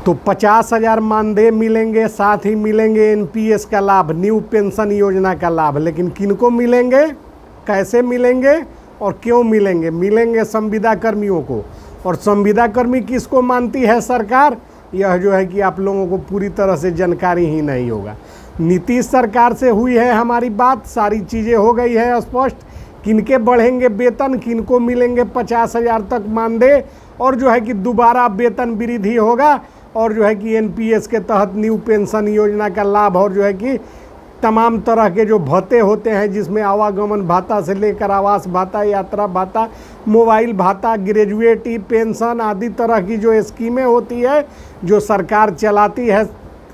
तो 50,000 मानदेय मिलेंगे, साथ ही मिलेंगे एनपीएस का लाभ, न्यू पेंशन योजना का लाभ। लेकिन किनको मिलेंगे, कैसे मिलेंगे और क्यों मिलेंगे? मिलेंगे संविदा कर्मियों को। और संविदा कर्मी किसको मानती है सरकार, यह जो है कि आप लोगों को पूरी तरह से जानकारी ही नहीं होगा। नीतीश सरकार से हुई है हमारी बात, सारी चीज़ें हो गई है स्पष्ट। किनके बढ़ेंगे वेतन, किनको मिलेंगे 50,000 तक मानदेय, और जो है कि दोबारा वेतन वृद्धि होगा, और जो है कि एनपीएस के तहत न्यू पेंशन योजना का लाभ, और जो है कि तमाम तरह के जो भत्ते होते हैं जिसमें आवागमन भत्ता से लेकर आवास भत्ता, यात्रा भत्ता, मोबाइल भत्ता, ग्रेजुएटी पेंशन आदि तरह की जो स्कीमें होती है जो सरकार चलाती है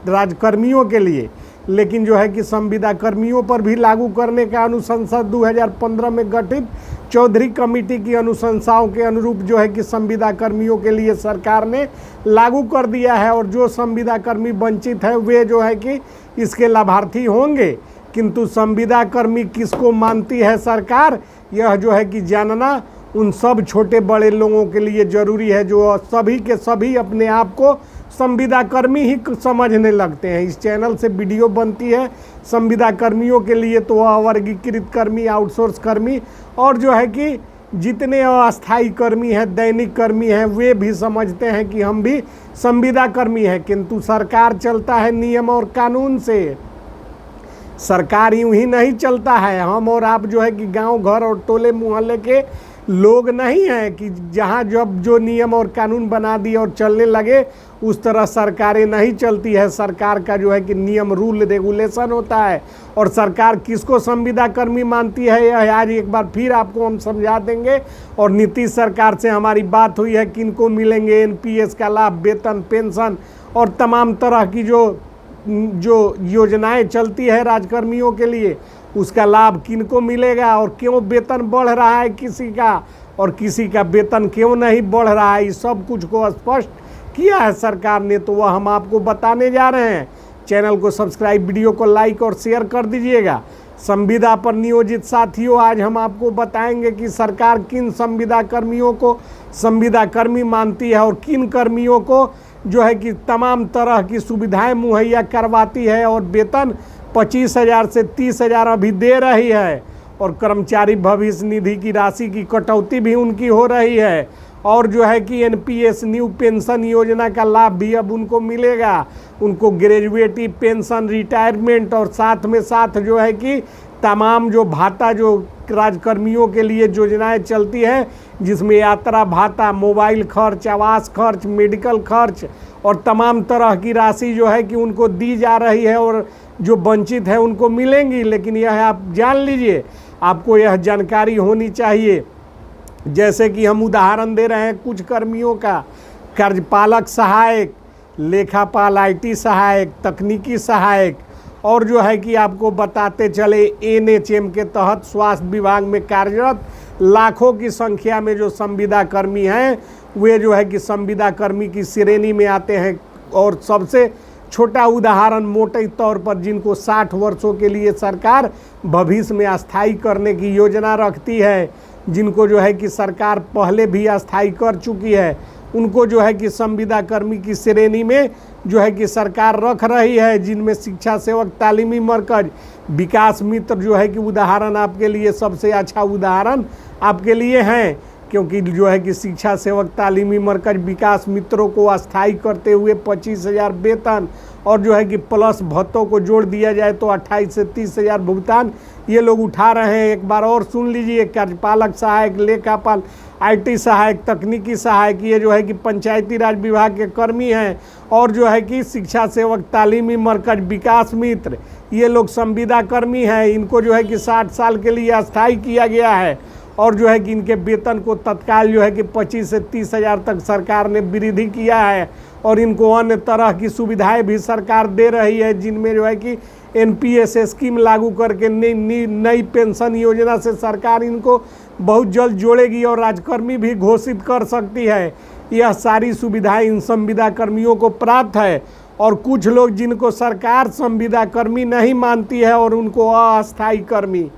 राजकर्मियों के लिए, लेकिन जो है कि संविदा कर्मियों पर भी लागू करने का अनुशंसा 2015 में गठित चौधरी कमेटी की अनुशंसाओं के अनुरूप जो है कि संविदा कर्मियों के लिए सरकार ने लागू कर दिया है। और जो संविदा कर्मी वंचित हैं वे जो है कि इसके लाभार्थी होंगे। किंतु संविदा कर्मी किसको मानती है सरकार, यह जो है कि जानना उन सब छोटे बड़े लोगों के लिए ज़रूरी है जो सभी के सभी अपने आप को संविदा कर्मी ही समझने लगते हैं। इस चैनल से वीडियो बनती है संविदा कर्मियों के लिए, तो वह वर्गीकृत कर्मी, आउटसोर्स कर्मी, और जो है कि जितने अस्थायी कर्मी हैं, दैनिक कर्मी हैं, वे भी समझते हैं कि हम भी संविदा कर्मी हैं। किंतु सरकार चलता है नियम और कानून से। सरकार यूं ही नहीं चलता है। हम और आप जो है कि गांव घर और टोले मोहल्ले के लोग नहीं हैं कि जहां जब जो नियम और कानून बना दिए और चलने लगे उस तरह सरकारें नहीं चलती है। सरकार का जो है कि नियम रूल रेगुलेशन होता है। और सरकार किसको संविदा कर्मी मानती है यह आज एक बार फिर आपको हम समझा देंगे। और नीतीश सरकार से हमारी बात हुई है किनको मिलेंगे एनपीएस का लाभ, वेतन, पेंशन और तमाम तरह की जो योजनाएं चलती है राजकर्मियों के लिए, उसका लाभ किनको मिलेगा और क्यों वेतन बढ़ रहा है किसी का और किसी का वेतन क्यों नहीं बढ़ रहा है, इस सब कुछ को स्पष्ट किया है सरकार ने। तो वह हम आपको बताने जा रहे हैं। चैनल को सब्सक्राइब, वीडियो को लाइक और शेयर कर दीजिएगा। संविदा पर नियोजित साथियों, आज हम आपको बताएंगे कि सरकार किन संविदा कर्मियों को संविदा कर्मी मानती है और किन कर्मियों को जो है कि तमाम तरह की सुविधाएं मुहैया करवाती है और वेतन 25,000 से 30,000 अभी दे रही है। और कर्मचारी भविष्य निधि की राशि की कटौती भी उनकी हो रही है। और जो है कि एनपीएस न्यू पेंशन योजना का लाभ भी अब उनको मिलेगा। उनको ग्रेजुएटी पेंशन, रिटायरमेंट और साथ में साथ जो है कि तमाम जो भाता जो राजकर्मियों के लिए योजनाएं चलती हैं जिसमें यात्रा भाता, मोबाइल खर्च, आवास खर्च, मेडिकल खर्च और तमाम तरह की राशि जो है कि उनको दी जा रही है और जो वंचित है उनको मिलेंगी। लेकिन यह आप जान लीजिए, आपको यह जानकारी होनी चाहिए। जैसे कि हम उदाहरण दे रहे हैं कुछ कर्मियों का, कार्यपालक सहायक, लेखापाल, आईटी सहायक, तकनीकी सहायक, और जो है कि आपको बताते चले एनएचएम के तहत स्वास्थ्य विभाग में कार्यरत लाखों की संख्या में जो संविदा कर्मी हैं वे जो है कि संविदा कर्मी की श्रेणी में आते हैं। और सबसे छोटा उदाहरण मोटे तौर पर जिनको 60 वर्षों के लिए सरकार भविष्य में अस्थायी करने की योजना रखती है, जिनको जो है कि सरकार पहले भी अस्थायी कर चुकी है, उनको जो है कि संविदा कर्मी की श्रेणी में जो है कि सरकार रख रही है। जिनमें शिक्षा सेवक तालीमी मरकज, विकास मित्र जो है कि उदाहरण आपके लिए सबसे अच्छा उदाहरण आपके लिए हैं, क्योंकि जो है कि शिक्षा सेवक तालीमी मरकज विकास मित्रों को अस्थायी करते हुए 25,000 वेतन और जो है कि प्लस भत्तों को जोड़ दिया जाए तो 28 से 30,000 भुगतान ये लोग उठा रहे हैं। एक बार और सुन लीजिए, कार्यपालक सहायक, लेखापाल, आईटी सहायक, तकनीकी सहायक, ये जो है कि पंचायती राज विभाग के कर्मी हैं। और जो है कि शिक्षा सेवक तालीमी मरकज विकास मित्र, ये लोग संविदा कर्मी हैं। इनको जो है कि 60 साल के लिए अस्थायी किया गया है। और जो है कि इनके वेतन को तत्काल जो है कि 25 से 30,000 तक सरकार ने वृद्धि किया है। और इनको अन्य तरह की सुविधाएं भी सरकार दे रही है, जिनमें जो है कि एनपीएस स्कीम लागू करके नई पेंशन योजना से सरकार इनको बहुत जल्द जोड़ेगी और राजकर्मी भी घोषित कर सकती है। यह सारी सुविधाएं इन संविदा कर्मियों को प्राप्त है। और कुछ लोग जिनको सरकार संविदा कर्मी नहीं मानती है और उनको अस्थायी कर्मी,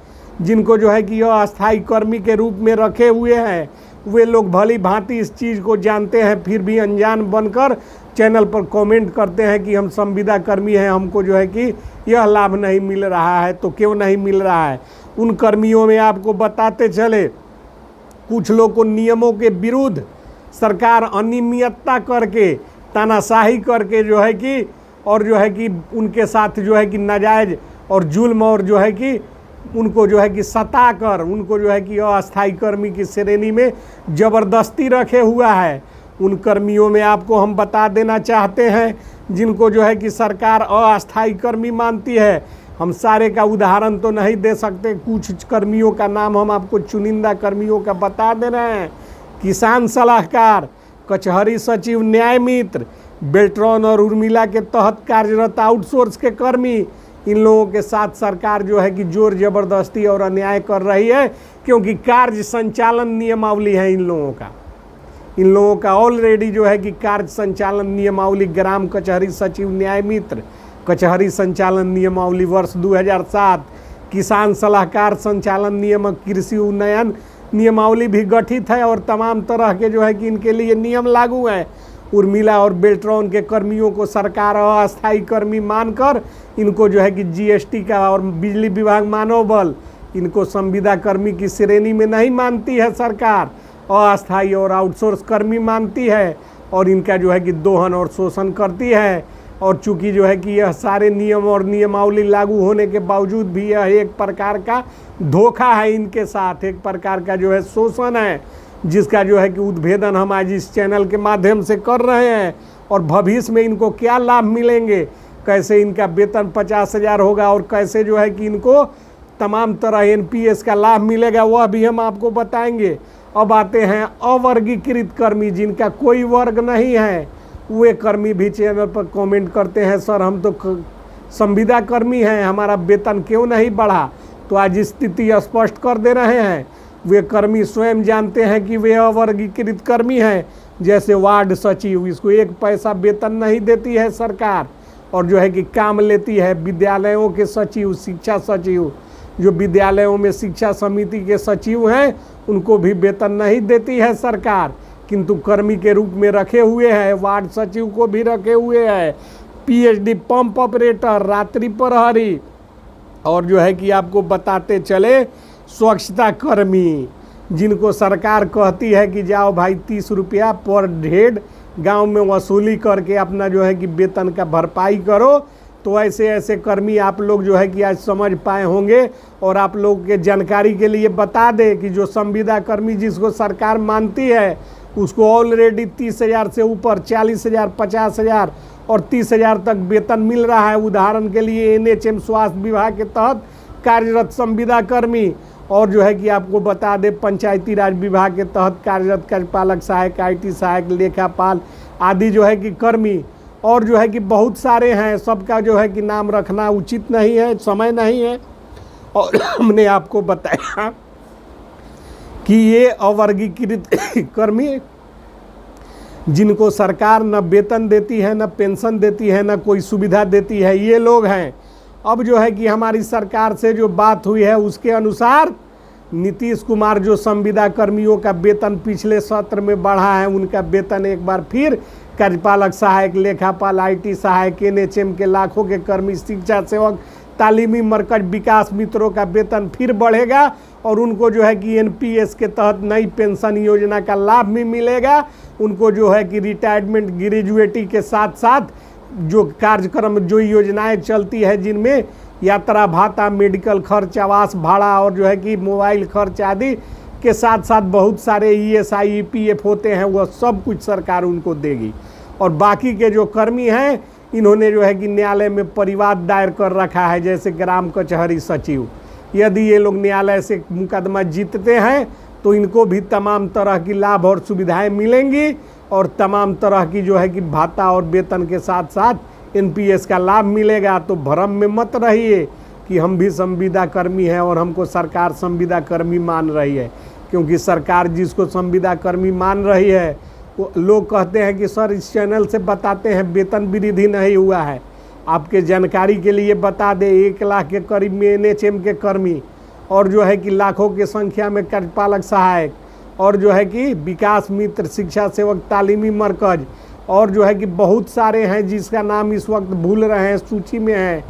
जिनको जो है कि अस्थायी कर्मी के रूप में रखे हुए हैं, वे लोग भली भांति इस चीज़ को जानते हैं, फिर भी अनजान बनकर चैनल पर कमेंट करते हैं कि हम संविदा कर्मी हैं, हमको जो है कि यह लाभ नहीं मिल रहा है। तो क्यों नहीं मिल रहा है? उन कर्मियों में आपको बताते चले, कुछ लोग को नियमों के विरुद्ध सरकार अनियमितता करके, तानाशाही करके जो है कि, और जो है कि उनके साथ जो है कि नाजायज और जुल्म, और जो है कि उनको जो है कि सता कर उनको जो है कि अस्थायी कर्मी की श्रेणी में ज़बरदस्ती रखे हुआ है। उन कर्मियों में आपको हम बता देना चाहते हैं, जिनको जो है कि सरकार अस्थायी कर्मी मानती है। हम सारे का उदाहरण तो नहीं दे सकते, कुछ कर्मियों का नाम हम आपको चुनिंदा कर्मियों का बता दे रहे हैं। किसान सलाहकार, कचहरी सचिव, न्याय मित्र, बेल्ट्रॉन और उर्मिला के तहत कार्यरत आउटसोर्स के कर्मी, इन लोगों के साथ सरकार जो है कि जोर जबरदस्ती और अन्याय कर रही है, क्योंकि कार्य संचालन नियमावली है इन लोगों का ऑलरेडी जो है कि कार्य संचालन नियमावली, ग्राम कचहरी सचिव, न्याय मित्र कचहरी संचालन नियमावली वर्ष 2007, किसान सलाहकार संचालन नियम, कृषि उन्नयन नियमावली भी गठित है और तमाम तरह के जो है कि इनके लिए नियम लागू हैं। उर्मिला और बेल्ट्रॉन के कर्मियों को सरकार अस्थायी कर्मी मानकर इनको जो है कि जीएसटी का और बिजली विभाग, मानव बल, इनको संविदा कर्मी की श्रेणी में नहीं मानती है सरकार, अस्थायी और आउटसोर्स कर्मी मानती है, और इनका जो है कि दोहन और शोषण करती है। और चूंकि जो है कि यह सारे नियम और नियमावली लागू होने के बावजूद भी यह एक प्रकार का धोखा है इनके साथ, एक प्रकार का जो है शोषण है, जिसका जो है कि उद्भेदन हम आज इस चैनल के माध्यम से कर रहे हैं। और भविष्य में इनको क्या लाभ मिलेंगे, कैसे इनका वेतन 50,000 होगा, और कैसे जो है कि इनको तमाम तरह एनपीएस का लाभ मिलेगा, वह भी हम आपको बताएंगे। अब आते हैं अवर्गीकृत कर्मी, जिनका कोई वर्ग नहीं है, वे कर्मी भी चैनल पर कमेंट करते हैं, सर हम तो संविदा कर्मी हैं, हमारा वेतन क्यों नहीं बढ़ा। तो आज स्थिति स्पष्ट कर दे रहे हैं। वे कर्मी स्वयं जानते हैं कि वे अवर्गीकृत कर्मी हैं। जैसे वार्ड सचिव, इसको 1 पैसा वेतन नहीं देती है सरकार, और जो है कि काम लेती है। विद्यालयों के सचिव, शिक्षा सचिव, जो विद्यालयों में शिक्षा समिति के सचिव हैं, उनको भी वेतन नहीं देती है सरकार, किंतु कर्मी के रूप में रखे हुए हैं। वार्ड सचिव को भी रखे हुए हैं। पीएचडी पंप ऑपरेटर, रात्रि प्रहरी, और जो है कि आपको बताते चले स्वच्छता कर्मी, जिनको सरकार कहती है कि जाओ भाई 30 रुपया पर हेड गांव में वसूली करके अपना जो है कि वेतन का भरपाई करो। तो ऐसे ऐसे कर्मी आप लोग जो है कि आज समझ पाए होंगे। और आप लोग के जानकारी के लिए बता दें कि जो संविदा कर्मी जिसको सरकार मानती है, उसको ऑलरेडी 30,000 से ऊपर 40,000, 50,000 और 30,000 तक वेतन मिल रहा है। उदाहरण के लिए एनएचएम स्वास्थ्य विभाग के तहत कार्यरत संविदा कर्मी, और जो है कि आपको बता दें पंचायती राज विभाग के तहत कार्यरत कार्यपालक सहायक, आईटी सहायक, लेखापाल आदि जो है कि कर्मी, और जो है कि बहुत सारे हैं। सबका जो है कि नाम रखना उचित नहीं है, समय नहीं है। और हमने आपको बताया कि ये अवर्गीकृत कर्मी, जिनको सरकार न वेतन देती है, न पेंशन देती है, न कोई सुविधा देती है, ये लोग हैं। अब जो है कि हमारी सरकार से जो बात हुई है उसके अनुसार नीतीश कुमार जो संविदा कर्मियों का वेतन पिछले सत्र में बढ़ा है, उनका वेतन एक बार फिर कार्यपालक सहायक, लेखापाल, आईटी सहायक, एनएचएम के लाखों के कर्मी, शिक्षा सेवक, तालीमी मरकज, विकास मित्रों का वेतन फिर बढ़ेगा। और उनको जो है कि एनपीएस के तहत नई पेंशन योजना का लाभ भी मिलेगा। उनको जो है कि रिटायरमेंट, ग्रेजुएटी के साथ साथ जो कार्यक्रम, जो योजनाएं चलती है, जिनमें यात्रा भाता, मेडिकल खर्च, आवास भाड़ा और जो है कि मोबाइल खर्च आदि के साथ साथ बहुत सारे ईएसआई, ईपीएफ होते हैं, वह सब कुछ सरकार उनको देगी। और बाकी के जो कर्मी हैं, इन्होंने जो है कि न्यायालय में परिवाद दायर कर रखा है, जैसे ग्राम कचहरी सचिव। यदि ये लोग न्यायालय से मुकदमा जीतते हैं तो इनको भी तमाम तरह की लाभ और सुविधाएं मिलेंगी, और तमाम तरह की जो है कि भाता और वेतन के साथ साथ एनपीएस का लाभ मिलेगा। तो भ्रम में मत रहिए कि हम भी संविदा कर्मी हैं और हमको सरकार संविदा कर्मी मान रही है, क्योंकि सरकार जिसको संविदा कर्मी मान रही है, वो लोग कहते हैं कि सर इस चैनल से बताते हैं वेतन वृद्धि नहीं हुआ है। आपके जानकारी के लिए बता दें, 1 लाख के करीब में एनएचएम के कर्मी, और जो है कि लाखों की संख्या में कार्यपालक सहायक, और जो है कि विकास मित्र शिक्षा सेवक तालीमी मरकज़, और जो है कि बहुत सारे हैं जिसका नाम इस वक्त भूल रहे हैं, सूची में है।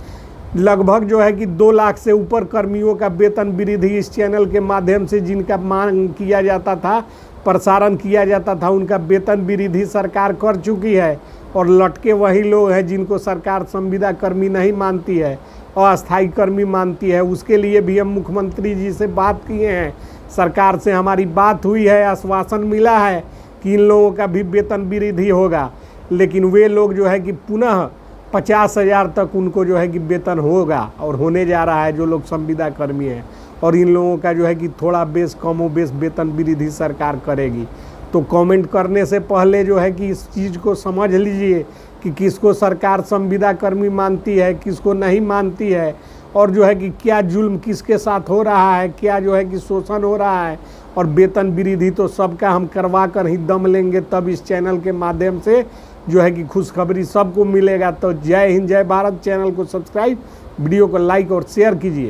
लगभग जो है कि 2 लाख से ऊपर कर्मियों का वेतन वृद्धि इस चैनल के माध्यम से जिनका मांग किया जाता था, प्रसारण किया जाता था, उनका वेतन वृद्धि सरकार कर चुकी है। और लटके वही लोग हैं जिनको सरकार संविदा कर्मी नहीं मानती है, अस्थायी कर्मी मानती है। उसके लिए भी हम मुख्यमंत्री जी से बात किए हैं, सरकार से हमारी बात हुई है, आश्वासन मिला है कि इन लोगों का भी वेतन वृद्धि होगा। लेकिन वे लोग जो है कि पुनः 50,000 तक उनको जो है कि वेतन होगा और होने जा रहा है, जो लोग संविदा कर्मी हैं। और इन लोगों का जो है कि थोड़ा बेस कमो बेस वेतन वृद्धि सरकार करेगी। तो कमेंट करने से पहले जो है कि इस चीज़ को समझ लीजिए कि किसको सरकार संविदा कर्मी मानती है, किसको नहीं मानती है, और जो है कि क्या जुल्म किसके साथ हो रहा है, क्या जो है कि शोषण हो रहा है। और वेतन वृद्धि तो सबका हम करवा कर ही दम लेंगे, तब इस चैनल के माध्यम से जो है कि खुशखबरी सबको मिलेगा। तो जय हिंद जय भारत। चैनल को सब्सक्राइब, वीडियो को लाइक और शेयर कीजिए।